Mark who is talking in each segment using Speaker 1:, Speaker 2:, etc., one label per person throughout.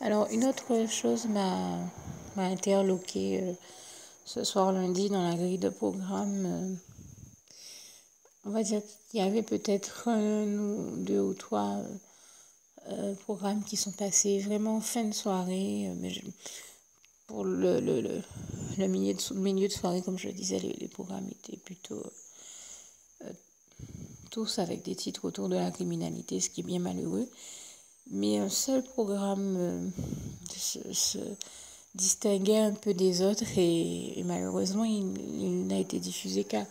Speaker 1: Alors, une autre chose m'a interloquée ce soir lundi dans la grille de programme. On va dire qu'il y avait peut-être un ou deux ou trois programmes qui sont passés vraiment en fin de soirée. Pour le milieu de soirée, comme je le disais, les programmes étaient plutôt tous avec des titres autour de la criminalité, ce qui est bien malheureux. Mais un seul programme se distinguait un peu des autres et malheureusement, il n'a été diffusé qu'à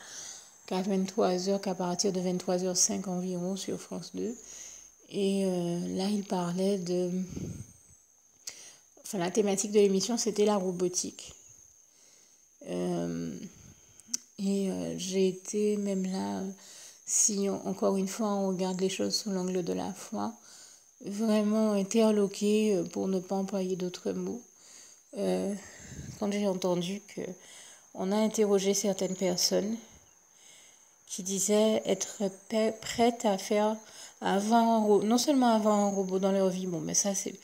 Speaker 1: 23h, qu'à partir de 23h05 environ sur France 2. Et là, il parlait de... Enfin, la thématique de l'émission, c'était la robotique. J'ai été même là, si encore une fois on regarde les choses sous l'angle de la foi, vraiment interloquée, pour ne pas employer d'autres mots, quand j'ai entendu qu'on a interrogé certaines personnes qui disaient être prêtes à avoir non seulement avoir un robot dans leur vie, bon, mais ça c'est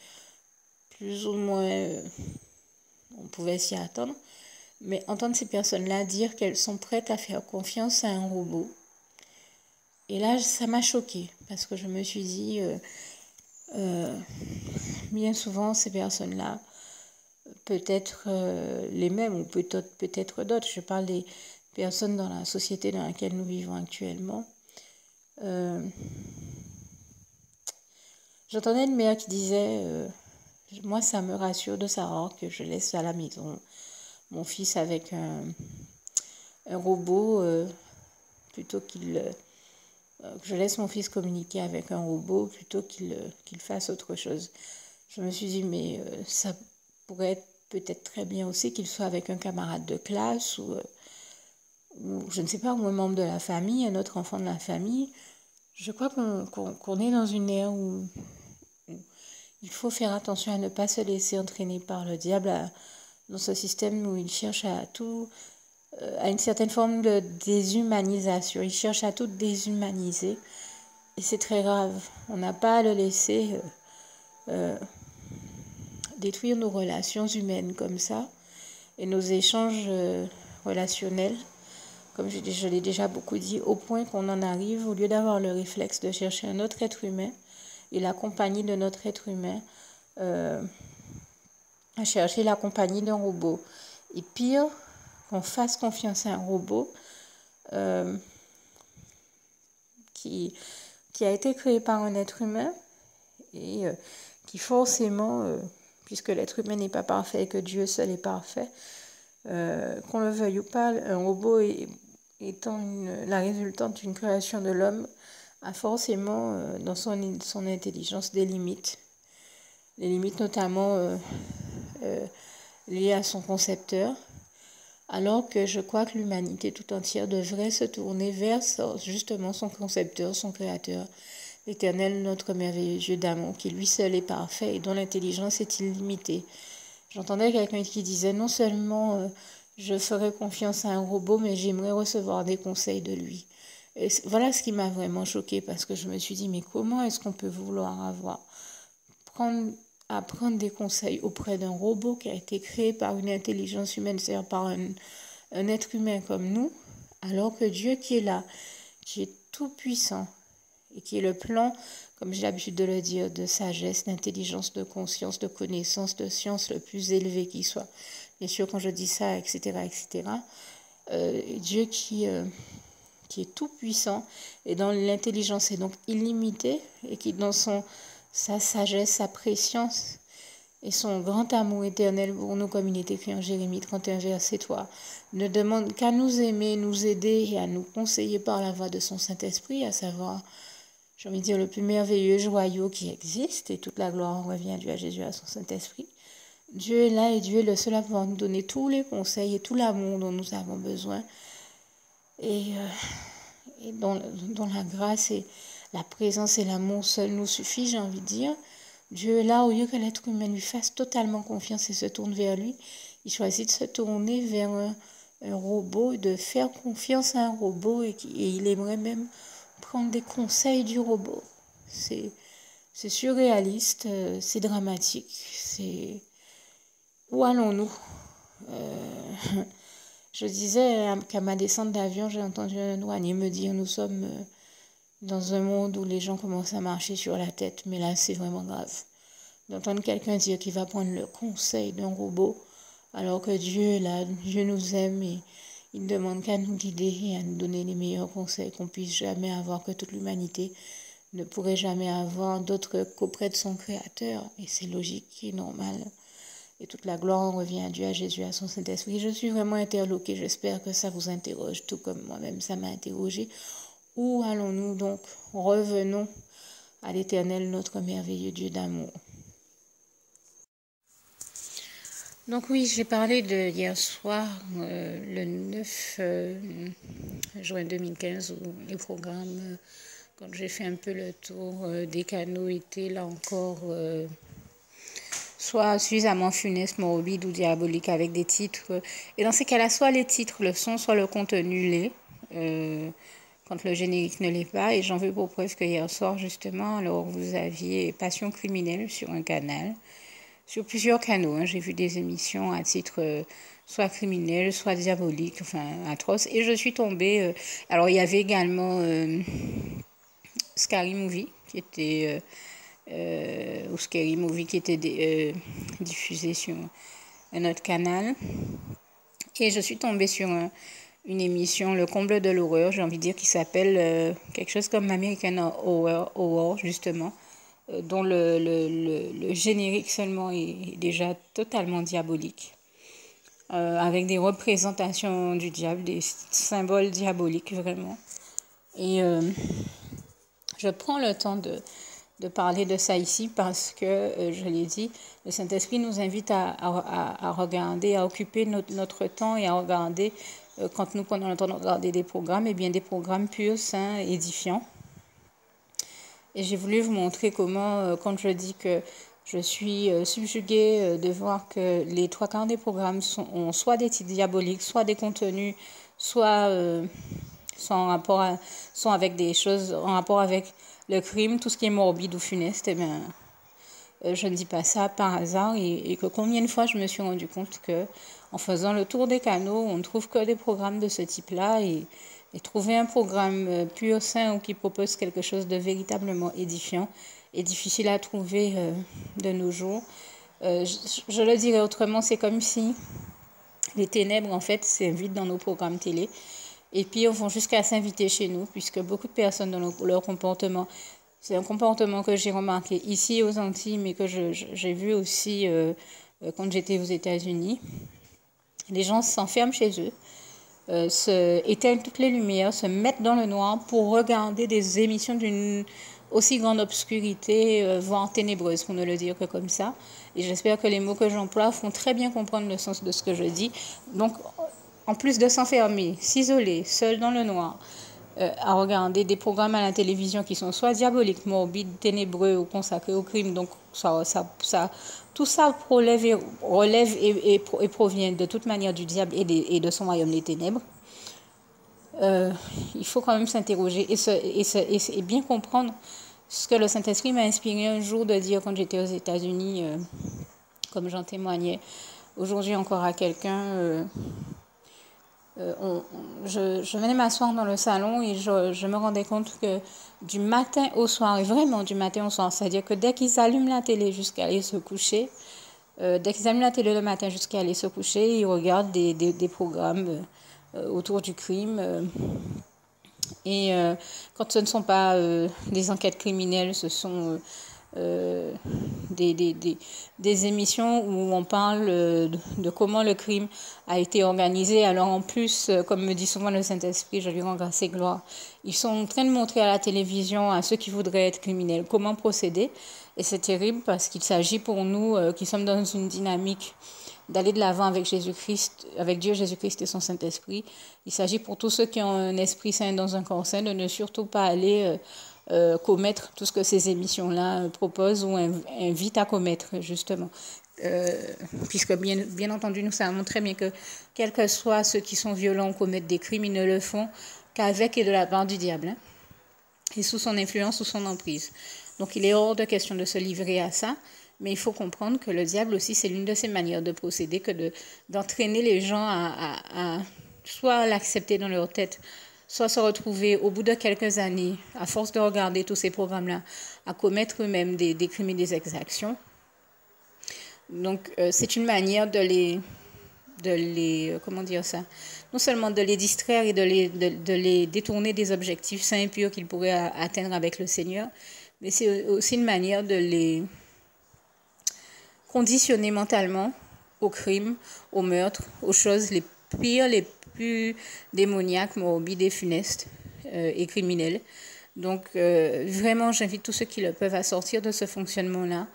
Speaker 1: plus ou moins, on pouvait s'y attendre, mais entendre ces personnes-là dire qu'elles sont prêtes à faire confiance à un robot. Et là, ça m'a choquée, parce que je me suis dit, bien souvent, ces personnes-là, peut-être les mêmes ou peut-être d'autres, je parle des personnes dans la société dans laquelle nous vivons actuellement. J'entendais une mère qui disait, moi ça me rassure de savoir que je laisse à la maison mon fils avec un robot, plutôt qu'il... que je laisse mon fils communiquer avec un robot plutôt qu'il fasse autre chose. Je me suis dit, mais ça pourrait être peut-être très bien aussi qu'il soit avec un camarade de classe ou je ne sais pas, ou un membre de la famille, un autre enfant de la famille. Je crois qu'on est dans une ère où il faut faire attention à ne pas se laisser entraîner par le diable dans ce système où il cherche à une certaine forme de déshumanisation. Il cherche à tout déshumaniser. Et c'est très grave. On n'a pas à le laisser détruire nos relations humaines comme ça et nos échanges relationnels, comme je l'ai déjà beaucoup dit, au point qu'on en arrive, au lieu d'avoir le réflexe de chercher un autre être humain et la compagnie de notre être humain, à chercher la compagnie d'un robot. Et pire, qu'on fasse confiance à un robot qui a été créé par un être humain et qui forcément, puisque l'être humain n'est pas parfait et que Dieu seul est parfait, qu'on le veuille ou pas, un robot étant la résultante d'une création de l'homme, a forcément dans son intelligence des limites. Les limites notamment liées à son concepteur, alors que je crois que l'humanité tout entière devrait se tourner vers justement son concepteur, son créateur, l'Éternel, notre merveilleux Dieu d'amour, qui lui seul est parfait et dont l'intelligence est illimitée. J'entendais quelqu'un qui disait, non seulement je ferai confiance à un robot, mais j'aimerais recevoir des conseils de lui. Et voilà ce qui m'a vraiment choquée, parce que je me suis dit, mais comment est-ce qu'on peut vouloir apprendre des conseils auprès d'un robot qui a été créé par une intelligence humaine, c'est-à-dire par un être humain comme nous, alors que Dieu qui est là, qui est tout puissant, et qui est le plan, comme j'ai l'habitude de le dire, de sagesse, d'intelligence, de conscience, de connaissance, de science le plus élevé qui soit. Bien sûr, quand je dis ça, etc., etc., Dieu qui est tout puissant et dont l'intelligence est donc illimitée et qui, dans sa sagesse, sa préscience et son grand amour éternel pour nous, comme il est écrit en Jérémie 31, verset 3, ne demande qu'à nous aimer, nous aider et à nous conseiller par la voix de son Saint-Esprit, à savoir, j'ai envie de dire, le plus merveilleux joyau qui existe, et toute la gloire revient à Dieu, à Jésus, à son Saint-Esprit. Dieu est là et Dieu est le seul à pouvoir nous donner tous les conseils et tout l'amour dont nous avons besoin, et dont la grâce et la présence et l'amour seul nous suffit, j'ai envie de dire. Dieu est là, au lieu que l'être humain lui fasse totalement confiance et se tourne vers lui, il choisit de se tourner vers un robot, de faire confiance à un robot et il aimerait même prendre des conseils du robot. C'est surréaliste, c'est dramatique, c'est... Où allons-nous? Je disais qu'à ma descente d'avion, j'ai entendu un douanier me dire, nous sommes dans un monde où les gens commencent à marcher sur la tête, mais là, c'est vraiment grave. D'entendre quelqu'un dire qu'il va prendre le conseil d'un robot, alors que Dieu est là, Dieu nous aime et il ne demande qu'à nous guider et à nous donner les meilleurs conseils qu'on puisse jamais avoir, que toute l'humanité ne pourrait jamais avoir d'autre qu'auprès de son Créateur. Et c'est logique et normal. Et toute la gloire revient à Dieu, à Jésus, à son Saint-Esprit. Je suis vraiment interloquée. J'espère que ça vous interroge, tout comme moi-même, ça m'a interrogée. Où allons-nous donc? Revenons à l'Éternel, notre merveilleux Dieu d'amour. Donc oui, j'ai parlé de hier soir, le 9 juin 2015, où les programmes, quand j'ai fait un peu le tour des canaux, étaient là encore soit suffisamment funestes, morbides ou diaboliques avec des titres. Et dans ces cas-là, soit les titres le sont, soit le contenu l'est, quand le générique ne l'est pas. Et j'en veux pour preuve que hier soir, justement, alors vous aviez Passion criminelle sur un canal. Sur plusieurs canaux, hein. J'ai vu des émissions à titre soit criminel, soit diabolique, enfin atroce. Et je suis tombée... alors il y avait également Scary Movie, qui était... ou Scary Movie, qui était diffusé sur un autre canal. Et je suis tombée sur une émission, le comble de l'horreur, j'ai envie de dire, qui s'appelle quelque chose comme American Horror, justement, dont le générique seulement est déjà totalement diabolique, avec des représentations du diable, des symboles diaboliques vraiment. Et je prends le temps de parler de ça ici parce que, je l'ai dit, le Saint-Esprit nous invite à regarder, à occuper notre temps et à regarder, quand nous prenons le temps de regarder des programmes, et bien des programmes purs, sains, édifiants. Et j'ai voulu vous montrer comment, quand je dis que je suis subjuguée de voir que les trois quarts des programmes ont soit des titres diaboliques, soit des contenus, soit sont avec des choses en rapport avec le crime, tout ce qui est morbide ou funeste. Eh bien, je ne dis pas ça par hasard et que combien de fois je me suis rendu compte que en faisant le tour des canaux, on ne trouve que des programmes de ce type-là et trouver un programme pur, sain ou qui propose quelque chose de véritablement édifiant est difficile à trouver de nos jours. Je le dirais autrement, c'est comme si les ténèbres, en fait, s'invitent dans nos programmes télé et puis on vont jusqu'à s'inviter chez nous, puisque beaucoup de personnes dans leur comportement, c'est un comportement que j'ai remarqué ici aux Antilles, mais que j'ai vu aussi quand j'étais aux États-Unis. Les gens s'enferment chez eux, éteignent toutes les lumières, se mettent dans le noir pour regarder des émissions d'une aussi grande obscurité, voire ténébreuse, pour ne le dire que comme ça. Et j'espère que les mots que j'emploie font très bien comprendre le sens de ce que je dis. Donc, en plus de s'enfermer, s'isoler, seul dans le noir, à regarder des programmes à la télévision qui sont soit diaboliques, morbides, ténébreux ou consacrés au crime, donc tout ça relève et provient de toute manière du diable et de son royaume des ténèbres. Il faut quand même s'interroger et bien comprendre ce que le Saint-Esprit m'a inspiré un jour de dire quand j'étais aux États-Unis, comme j'en témoignais aujourd'hui encore à quelqu'un. Je venais m'asseoir dans le salon et je me rendais compte que du matin au soir, et vraiment du matin au soir, c'est-à-dire que dès qu'ils allument la télé jusqu'à aller se coucher, dès qu'ils allument la télé le matin jusqu'à aller se coucher, ils regardent des programmes autour du crime. Et quand ce ne sont pas des enquêtes criminelles, ce sont des émissions où on parle de comment le crime a été organisé. Alors en plus, comme me dit souvent le Saint-Esprit, je lui rends grâce et gloire, ils sont en train de montrer à la télévision à ceux qui voudraient être criminels comment procéder. Et c'est terrible parce qu'il s'agit pour nous qui sommes dans une dynamique d'aller de l'avant avec Jésus-Christ, avec Dieu Jésus-Christ et son Saint-Esprit. Il s'agit pour tous ceux qui ont un esprit saint dans un corps saint de ne surtout pas aller commettre tout ce que ces émissions-là proposent ou invitent à commettre, justement. Puisque bien entendu, nous savons très bien que quels que soient ceux qui sont violents ou commettent des crimes, ils ne le font qu'avec et de la part du diable, hein, et sous son influence, sous son emprise. Donc il est hors de question de se livrer à ça. Mais il faut comprendre que le diable aussi, c'est l'une de ses manières de procéder que d'entraîner les gens à soit l'accepter dans leur tête, soit se retrouver au bout de quelques années, à force de regarder tous ces programmes-là, à commettre eux-mêmes des crimes et des exactions. Donc, c'est une manière comment dire ça, non seulement de les distraire et de les détourner des objectifs saints et purs qu'ils pourraient atteindre avec le Seigneur, mais c'est aussi une manière de les conditionner mentalement au crime, au meurtre, aux choses les pires, les plus démoniaques, morbides et funestes et criminelles. Donc, vraiment, j'invite tous ceux qui le peuvent à sortir de ce fonctionnement-là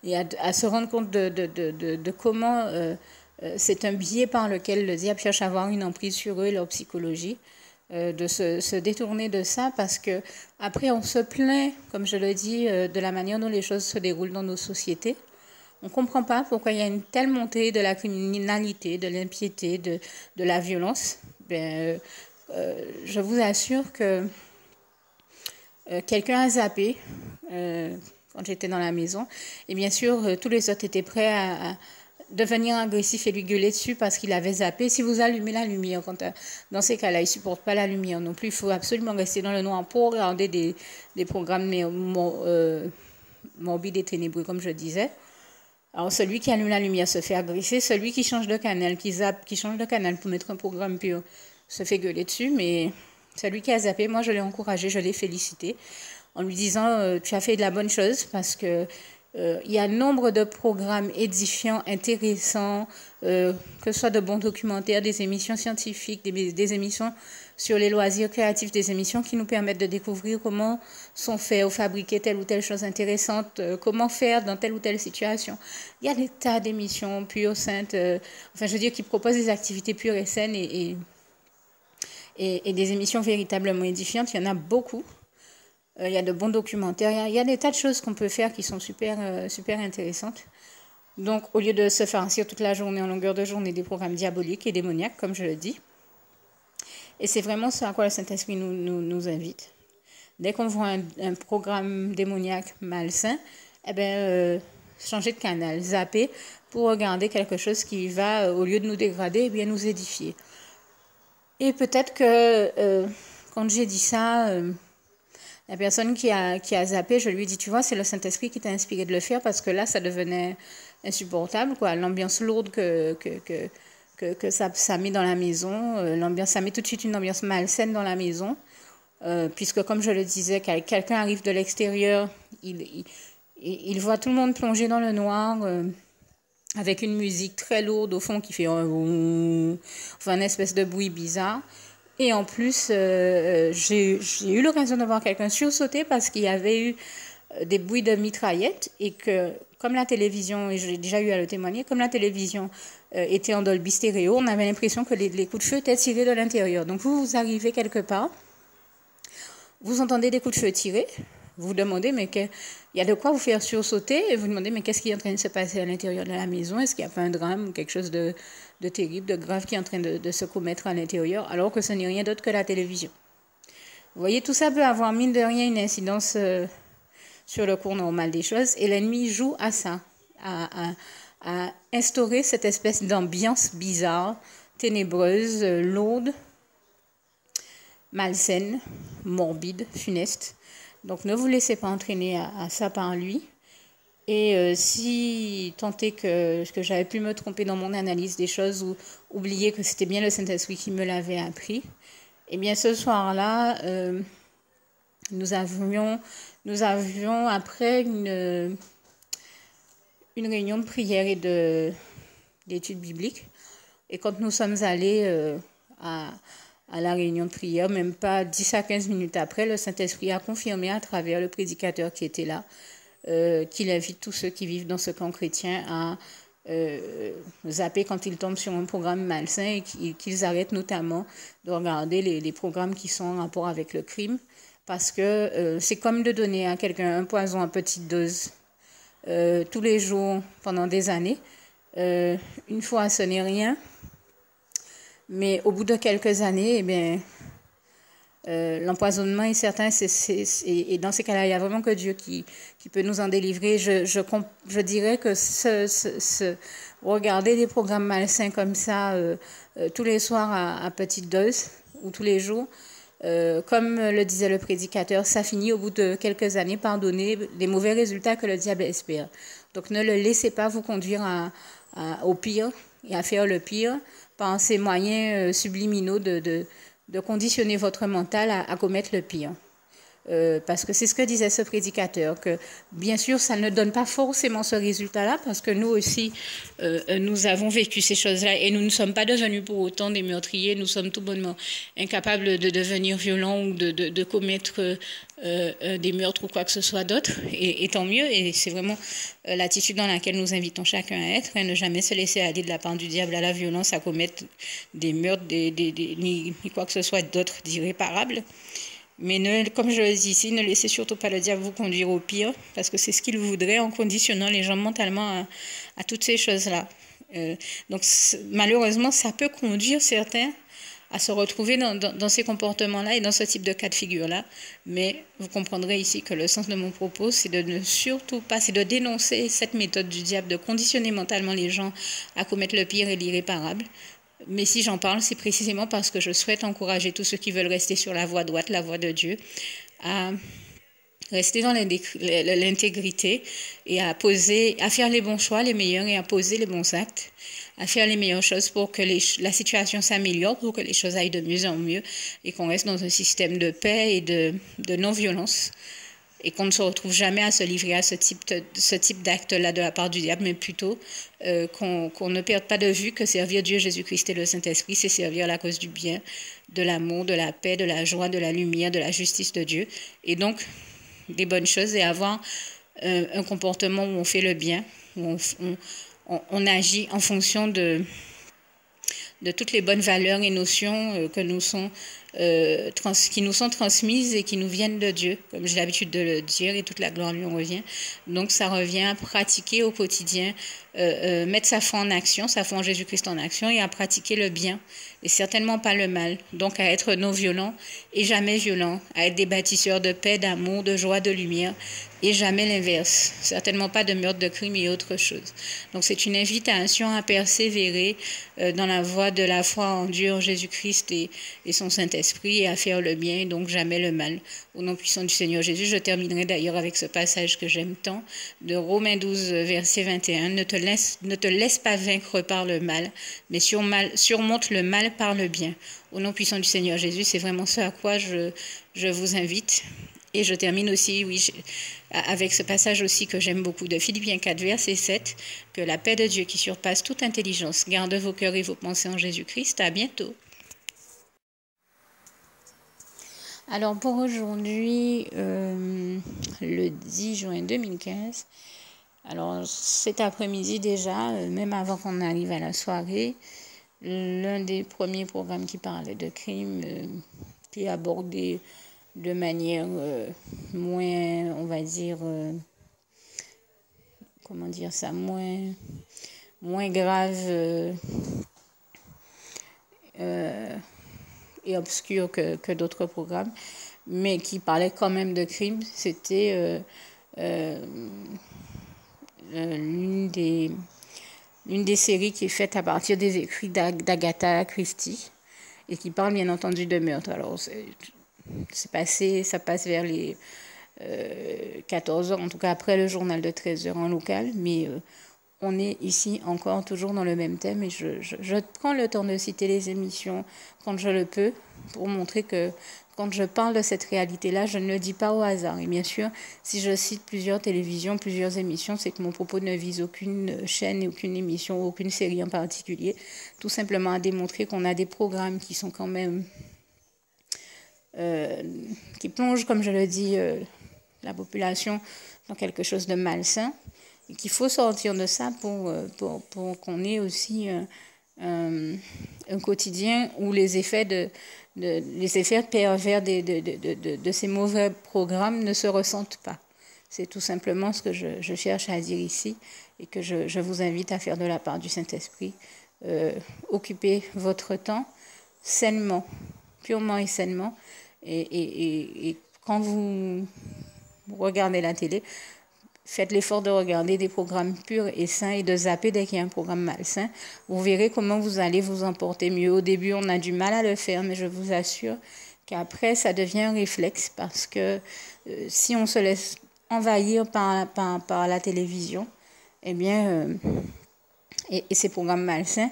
Speaker 1: et à se rendre compte de comment c'est un biais par lequel le diable cherche à avoir une emprise sur eux et leur psychologie, de se détourner de ça, parce que après on se plaint, comme je le dis, de la manière dont les choses se déroulent dans nos sociétés. On ne comprend pas pourquoi il y a une telle montée de la criminalité, de l'impiété, de la violence. Je vous assure que quelqu'un a zappé quand j'étais dans la maison. Et bien sûr, tous les autres étaient prêts à devenir agressifs et lui gueuler dessus parce qu'il avait zappé. Si vous allumez la lumière, dans ces cas-là, il ne supporte pas la lumière non plus. Il faut absolument rester dans le noir pour regarder des programmes morbides et ténébreux, comme je disais. Alors, celui qui allume la lumière se fait agresser. Celui qui change de canal, qui zappe, qui change de canal pour mettre un programme pur, se fait gueuler dessus. Mais celui qui a zappé, moi, je l'ai encouragé, je l'ai félicité en lui disant tu as fait de la bonne chose, parce que il y a nombre de programmes édifiants, intéressants, que ce soit de bons documentaires, des émissions scientifiques, des émissions sur les loisirs créatifs, des émissions qui nous permettent de découvrir comment sont faits ou fabriqués telle ou telle chose intéressante, comment faire dans telle ou telle situation. Il y a des tas d'émissions pures, saintes, enfin je veux dire qui proposent des activités pures et saines et des émissions véritablement édifiantes. Il y en a beaucoup. Il y a de bons documentaires, il y a des tas de choses qu'on peut faire qui sont super intéressantes. Donc, au lieu de se farcir toute la journée, en longueur de journée, des programmes diaboliques et démoniaques, comme je le dis. Et c'est vraiment ce à quoi le Saint-Esprit nous invite. Dès qu'on voit un programme démoniaque malsain, changer de canal, zapper, pour regarder quelque chose qui va, au lieu de nous dégrader, bien nous édifier. Et peut-être que, quand j'ai dit ça... La personne qui a zappé, je lui ai dit, tu vois, c'est le Saint-Esprit qui t'a inspiré de le faire, parce que là, ça devenait insupportable, quoi. L'ambiance lourde que ça met dans la maison, ça met tout de suite une ambiance malsaine dans la maison, puisque, comme je le disais, quand quelqu'un arrive de l'extérieur, il voit tout le monde plonger dans le noir, avec une musique très lourde au fond qui fait une espèce de bruit bizarre. Et en plus, j'ai eu l'occasion de voir quelqu'un sursauter parce qu'il y avait eu des bruits de mitraillettes, et que, comme la télévision, et j'ai déjà eu à le témoigner, comme la télévision était en Dolby Stereo, on avait l'impression que les coups de feu étaient tirés de l'intérieur. Donc vous arrivez quelque part, vous entendez des coups de feu tirés, vous vous demandez, mais il y a de quoi vous faire sursauter, et vous demandez, mais qu'est-ce qui est en train de se passer à l'intérieur de la maison? Est-ce qu'il n'y a pas un drame ou quelque chose de terrible, de grave qui est en train de se commettre à l'intérieur, alors que ce n'est rien d'autre que la télévision? Vous voyez, tout ça peut avoir, mine de rien, une incidence sur le cours normal des choses, et l'ennemi joue à ça, à instaurer cette espèce d'ambiance bizarre, ténébreuse, lourde, malsaine, morbide, funeste. Donc ne vous laissez pas entraîner à ça par lui. Et si tant est que j'avais pu me tromper dans mon analyse des choses, ou oublier que c'était bien le Saint-Esprit qui me l'avait appris, eh bien ce soir-là, nous avions après une réunion de prière et d'études bibliques. Et quand nous sommes allés à la réunion de prière, même pas 10 à 15 minutes après, le Saint-Esprit a confirmé à travers le prédicateur qui était là, qu'il invite tous ceux qui vivent dans ce camp chrétien à zapper quand ils tombent sur un programme malsain, et qu'ils arrêtent notamment de regarder les programmes qui sont en rapport avec le crime, parce que c'est comme de donner à quelqu'un un poison à petite dose tous les jours pendant des années. Une fois, ce n'est rien, mais au bout de quelques années, eh bien, L'empoisonnement est certain, et dans ces cas-là, il n'y a vraiment que Dieu qui peut nous en délivrer. Je dirais que regarder des programmes malsains comme ça tous les soirs à petite dose ou tous les jours, comme le disait le prédicateur, ça finit au bout de quelques années par donner des mauvais résultats que le diable espère. Donc ne le laissez pas vous conduire au pire et à faire le pire par ces moyens subliminaux de conditionner votre mental à commettre le pire. Parce que c'est ce que disait ce prédicateur, que bien sûr ça ne donne pas forcément ce résultat-là, parce que nous aussi nous avons vécu ces choses-là et nous ne sommes pas devenus pour autant des meurtriers, nous sommes tout bonnement incapables de devenir violents ou de commettre des meurtres ou quoi que ce soit d'autre, et tant mieux, et c'est vraiment l'attitude dans laquelle nous invitons chacun à être, ne jamais se laisser aller de la part du diable à la violence, à commettre des meurtres, ni quoi que ce soit d'autre d'irréparable. Mais comme je le dis ici, ne laissez surtout pas le diable vous conduire au pire, parce que c'est ce qu'il voudrait en conditionnant les gens mentalement à toutes ces choses-là. Donc malheureusement, ça peut conduire certains à se retrouver dans ces comportements-là et dans ce type de cas de figure-là. Mais vous comprendrez ici que le sens de mon propos, c'est de ne surtout pas, c'est de dénoncer cette méthode du diable, de conditionner mentalement les gens à commettre le pire et l'irréparable. Mais si j'en parle, c'est précisément parce que je souhaite encourager tous ceux qui veulent rester sur la voie droite, la voie de Dieu, à rester dans l'intégrité et à faire les bons choix, les meilleurs, et à poser les bons actes, à faire les meilleures choses pour que la situation s'améliore, pour que les choses aillent de mieux en mieux et qu'on reste dans un système de paix et de non-violence. Et qu'on ne se retrouve jamais à se livrer à ce type d'acte-là de la part du diable, mais plutôt qu'on ne perde pas de vue que servir Dieu, Jésus-Christ et le Saint-Esprit, c'est servir la cause du bien, de l'amour, de la paix, de la joie, de la lumière, de la justice de Dieu. Et donc, des bonnes choses, et avoir un comportement où on fait le bien, où on agit en fonction de toutes les bonnes valeurs et notions qui nous sont transmises et qui nous viennent de Dieu, comme j'ai l'habitude de le dire, et toute la gloire lui en revient. Donc ça revient à pratiquer au quotidien, mettre sa foi en action, sa foi en Jésus-Christ en action, et à pratiquer le bien, et certainement pas le mal. Donc à être non violent et jamais violent, à être des bâtisseurs de paix, d'amour, de joie, de lumière, et jamais l'inverse. Certainement pas de meurtre, de crime et autre chose. Donc c'est une invitation à persévérer dans la voie de la foi en Dieu, en Jésus-Christ et son Saint-Esprit, et à faire le bien, donc jamais le mal. Au nom puissant du Seigneur Jésus, je terminerai d'ailleurs avec ce passage que j'aime tant, de Romains 12, verset 21. Ne te laisse pas vaincre par le mal, mais surmonte le mal par le bien. Au nom puissant du Seigneur Jésus, c'est vraiment ce à quoi je vous invite. Et je termine aussi, avec ce passage aussi que j'aime beaucoup de Philippiens 4, verset 7, que la paix de Dieu qui surpasse toute intelligence garde vos cœurs et vos pensées en Jésus-Christ. À bientôt. Alors pour aujourd'hui, le 10 juin 2015, alors cet après-midi déjà, même avant qu'on arrive à la soirée, l'un des premiers programmes qui parlait de crime, qui abordait de manière moins, on va dire, comment dire ça, moins grave et obscur que d'autres programmes, mais qui parlait quand même de crime. C'était l'une des séries qui est faite à partir des écrits d'Agatha Christie et qui parle bien entendu de meurtre. Alors ça passe vers les 14h, en tout cas après le journal de 13h en local, mais on est ici encore toujours dans le même thème, et je prends le temps de citer les émissions quand je le peux pour montrer que quand je parle de cette réalité-là, je ne le dis pas au hasard. Et bien sûr, si je cite plusieurs télévisions, plusieurs émissions, c'est que mon propos ne vise aucune chaîne, aucune émission, aucune série en particulier, tout simplement à démontrer qu'on a des programmes qui sont quand même qui plongent, comme je le dis, la population dans quelque chose de malsain, et qu'il faut sortir de ça pour qu'on ait aussi un quotidien où les effets pervers de ces mauvais programmes ne se ressentent pas. C'est tout simplement ce que je cherche à dire ici, et que je vous invite à faire de la part du Saint-Esprit. Occupez votre temps sainement, purement et sainement, Et quand vous regardez la télé, faites l'effort de regarder des programmes purs et sains et de zapper dès qu'il y a un programme malsain. Vous verrez comment vous allez vous en porter mieux. Au début, on a du mal à le faire, mais je vous assure qu'après, ça devient un réflexe parce que si on se laisse envahir par la télévision, eh bien, et ces programmes malsains,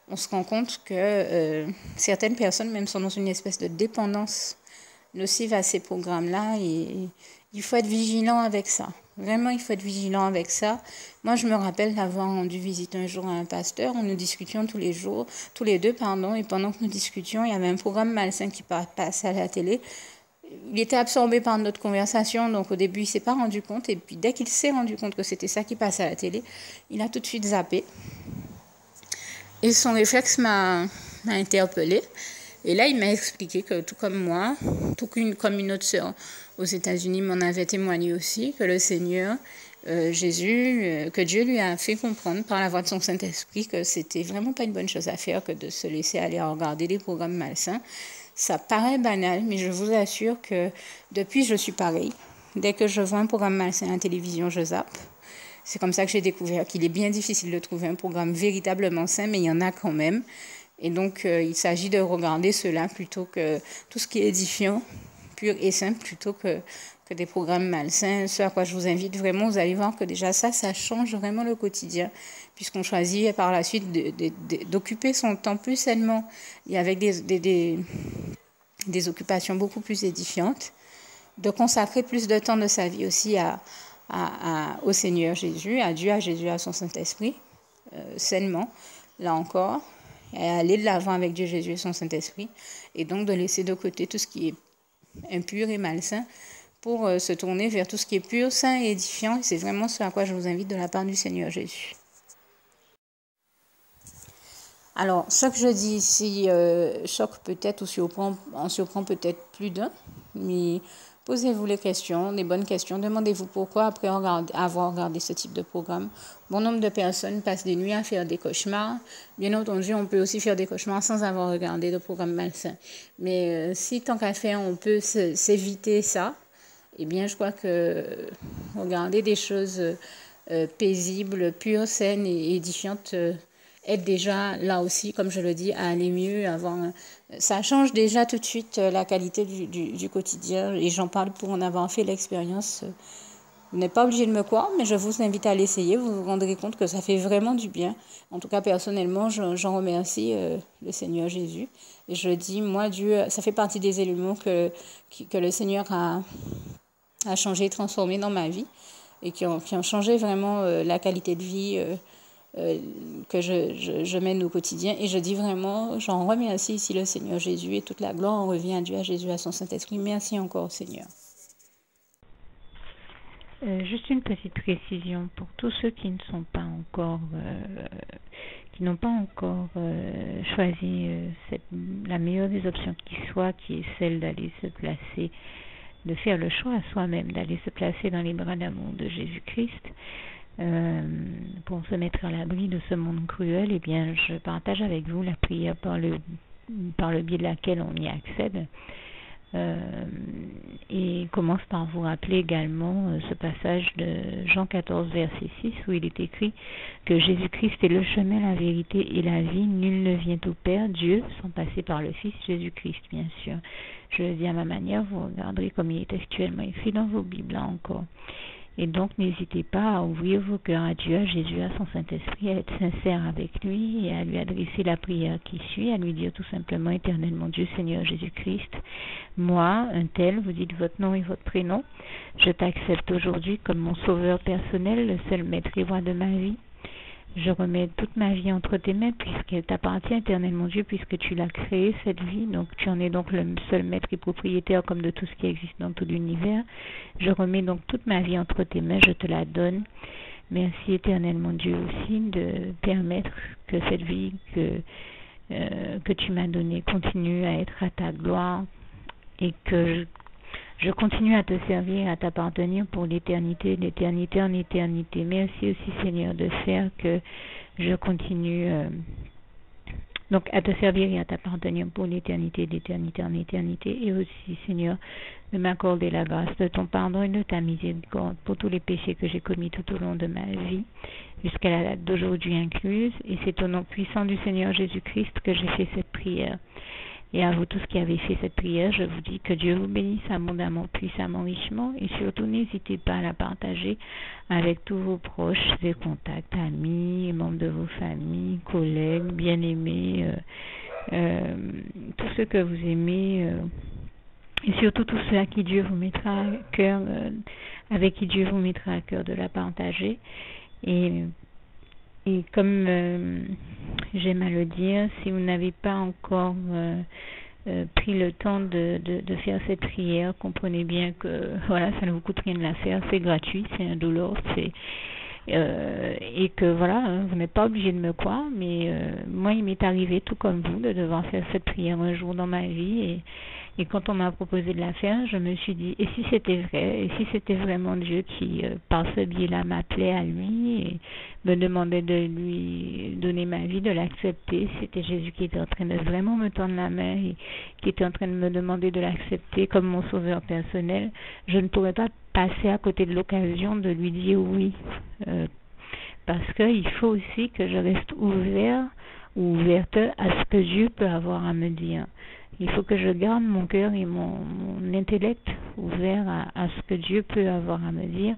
Speaker 1: on se rend compte que certaines personnes même sont dans une espèce de dépendance nocive à ces programmes-là et il faut être vigilant avec ça. Vraiment, il faut être vigilant avec ça. Moi, je me rappelle d'avoir rendu visite un jour à un pasteur. Nous discutions tous les deux, et pendant que nous discutions, il y avait un programme malsain qui passait à la télé. Il était absorbé par notre conversation, donc au début, il ne s'est pas rendu compte. Et puis, dès qu'il s'est rendu compte que c'était ça qui passait à la télé, il a tout de suite zappé. Et son réflexe m'a interpellée. Et là, il m'a expliqué que tout comme moi, comme une autre sœur aux États-Unis m'en avait témoigné aussi, que le Seigneur, Jésus, que Dieu lui a fait comprendre par la voix de son Saint-Esprit que c'était vraiment pas une bonne chose à faire que de se laisser aller regarder des programmes malsains. Ça paraît banal, mais je vous assure que depuis, je suis pareil. Dès que je vois un programme malsain à la télévision, je zappe. C'est comme ça que j'ai découvert qu'il est bien difficile de trouver un programme véritablement sain, mais il y en a quand même. Et donc, il s'agit de regarder cela plutôt que tout ce qui est édifiant, pur et simple, plutôt que des programmes malsains. Ce à quoi je vous invite vraiment, vous allez voir que déjà ça change vraiment le quotidien, puisqu'on choisit par la suite d'occuper son temps plus sainement et avec des occupations beaucoup plus édifiantes, de consacrer plus de temps de sa vie aussi au Seigneur Jésus, à Dieu, à Jésus, à son Saint-Esprit, sainement, là encore, et aller de l'avant avec Dieu, Jésus et son Saint-Esprit, et donc de laisser de côté tout ce qui est impur et malsain pour se tourner vers tout ce qui est pur, saint et édifiant. Et c'est vraiment ce à quoi je vous invite de la part du Seigneur Jésus. Alors, ce que je dis ici choque peut-être ou en surprend peut-être plus d'un, mais posez-vous les questions, des bonnes questions. Demandez-vous pourquoi, après avoir regardé ce type de programme. Bon nombre de personnes passent des nuits à faire des cauchemars. Bien entendu, on peut aussi faire des cauchemars sans avoir regardé de programme malsain. Mais si, tant qu'à faire, on peut s'éviter ça, eh bien, je crois que regarder des choses paisibles, pures, saines et édifiantes aide déjà, là aussi, comme je le dis, à aller mieux. Ça change déjà tout de suite la qualité du quotidien. Et j'en parle pour en avoir fait l'expérience. Vous n'êtes pas obligé de me croire, mais je vous invite à l'essayer. Vous vous rendrez compte que ça fait vraiment du bien. En tout cas, personnellement, j'en remercie le Seigneur Jésus. Et je dis, moi, Dieu, ça fait partie des éléments que le Seigneur a changé, transformé dans ma vie et qui ont changé vraiment la qualité de vie que je mène au quotidien. Et je dis vraiment, j'en remercie ici le Seigneur Jésus et toute la gloire en revient à Dieu, à Jésus, à son Saint-Esprit. Merci encore, Seigneur.
Speaker 2: Juste une petite précision pour tous ceux qui n'ont pas encore choisi la meilleure des options qui soit, qui est celle d'aller se placer, de faire le choix à soi-même, d'aller se placer dans les bras d'amour de Jésus-Christ, pour se mettre à l'abri de ce monde cruel. Eh bien, je partage avec vous la prière par le biais de laquelle on y accède. Et commence par vous rappeler également ce passage de Jean 14 verset 6 où il est écrit que Jésus-Christ est le chemin, la vérité et la vie. Nul ne vient au Père, Dieu, sans passer par le Fils Jésus-Christ, bien sûr. Je le dis à ma manière, vous regarderez comme il est actuellement écrit dans vos Bibles là encore. Et donc, n'hésitez pas à ouvrir vos cœurs à Dieu, à Jésus, à son Saint-Esprit, à être sincère avec lui et à lui adresser la prière qui suit, à lui dire tout simplement, éternellement Dieu, Seigneur Jésus-Christ, moi, un tel, vous dites votre nom et votre prénom, je t'accepte aujourd'hui comme mon sauveur personnel, le seul maître et roi de ma vie. Je remets toute ma vie entre tes mains puisqu'elle t'appartient éternellement Dieu, puisque tu l'as créée cette vie, donc tu en es donc le seul maître et propriétaire comme de tout ce qui existe dans tout l'univers. Je remets donc toute ma vie entre tes mains, je te la donne. Merci éternellement Dieu aussi de permettre que cette vie que tu m'as donnée continue à être à ta gloire et que je continue à te servir, à t'appartenir pour l'éternité, d'éternité en éternité. Merci aussi Seigneur de faire que je continue Donc, à te servir et à t'appartenir pour l'éternité, d'éternité en éternité. Et aussi, Seigneur, de m'accorder la grâce de ton pardon et de ta miséricorde pour tous les péchés que j'ai commis tout au long de ma vie, jusqu'à la date d'aujourd'hui incluse. Et c'est au nom puissant du Seigneur Jésus-Christ que j'ai fait cette prière. Et à vous tous qui avez fait cette prière, je vous dis que Dieu vous bénisse abondamment, puissamment, richement. Et surtout, n'hésitez pas à la partager avec tous vos proches et contacts, amis, membres de vos familles, collègues, bien-aimés, tous ceux que vous aimez, et surtout tous ceux à qui Dieu vous mettra à cœur, avec qui Dieu vous mettra à cœur de la partager. Et comme j'aime à le dire, si vous n'avez pas encore pris le temps de faire cette prière, comprenez bien que voilà, ça ne vous coûte rien de la faire, c'est gratuit, c'est indolore, et que voilà, vous n'êtes pas obligé de me croire, mais moi il m'est arrivé tout comme vous de devoir faire cette prière un jour dans ma vie, et quand on m'a proposé de la faire, je me suis dit, et si c'était vrai, et si c'était vraiment Dieu qui, par ce biais-là, m'appelait à lui et me demandait de lui donner ma vie, de l'accepter, c'était Jésus qui était en train de vraiment me tendre la main et qui était en train de me demander de l'accepter comme mon sauveur personnel, je ne pourrais pas passer à côté de l'occasion de lui dire oui, parce qu'il faut aussi que je reste ouvert ou ouverte à ce que Dieu peut avoir à me dire. Il faut que je garde mon cœur et mon intellect ouverts à ce que Dieu peut avoir à me dire.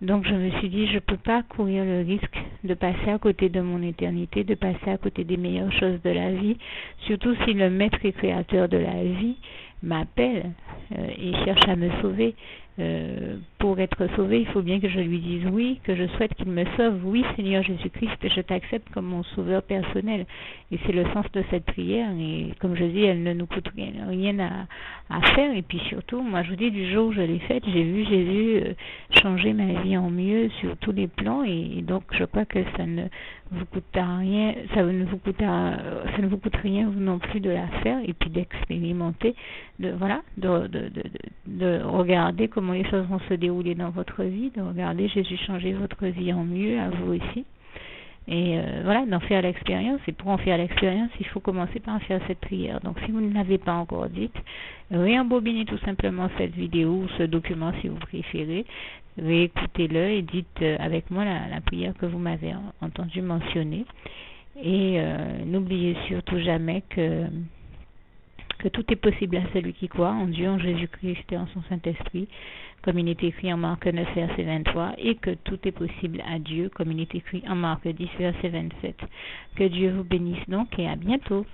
Speaker 2: Donc je me suis dit, je ne peux pas courir le risque de passer à côté de mon éternité, de passer à côté des meilleures choses de la vie, surtout si le maître et créateur de la vie m'appelle et cherche à me sauver. Pour être sauvé, il faut bien que je lui dise oui, que je souhaite qu'il me sauve. Oui, Seigneur Jésus-Christ, je t'accepte comme mon sauveur personnel. Et c'est le sens de cette prière. Et comme je dis, elle ne nous coûte rien à faire. Et puis surtout, moi je vous dis, du jour où je l'ai faite, j'ai vu Jésus changer ma vie en mieux sur tous les plans. Et donc je crois que ça ne vous coûtera rien, ça ne vous coûte rien vous non plus de la faire et puis d'expérimenter, de regarder comment les choses vont se dérouler dans votre vie, de regarder Jésus changer votre vie en mieux, à vous aussi. Et d'en faire l'expérience. Et pour en faire l'expérience, il faut commencer par faire cette prière. Donc si vous ne l'avez pas encore dite, réembobinez tout simplement cette vidéo ou ce document si vous préférez, réécoutez-le et dites avec moi la prière que vous m'avez entendu mentionner. Et n'oubliez surtout jamais que tout est possible à celui qui croit en Dieu, en Jésus-Christ et en son Saint-Esprit, comme il est écrit en Marc 9, verset 23, et que tout est possible à Dieu, comme il est écrit en Marc 10, verset 27. Que Dieu vous bénisse donc et à bientôt.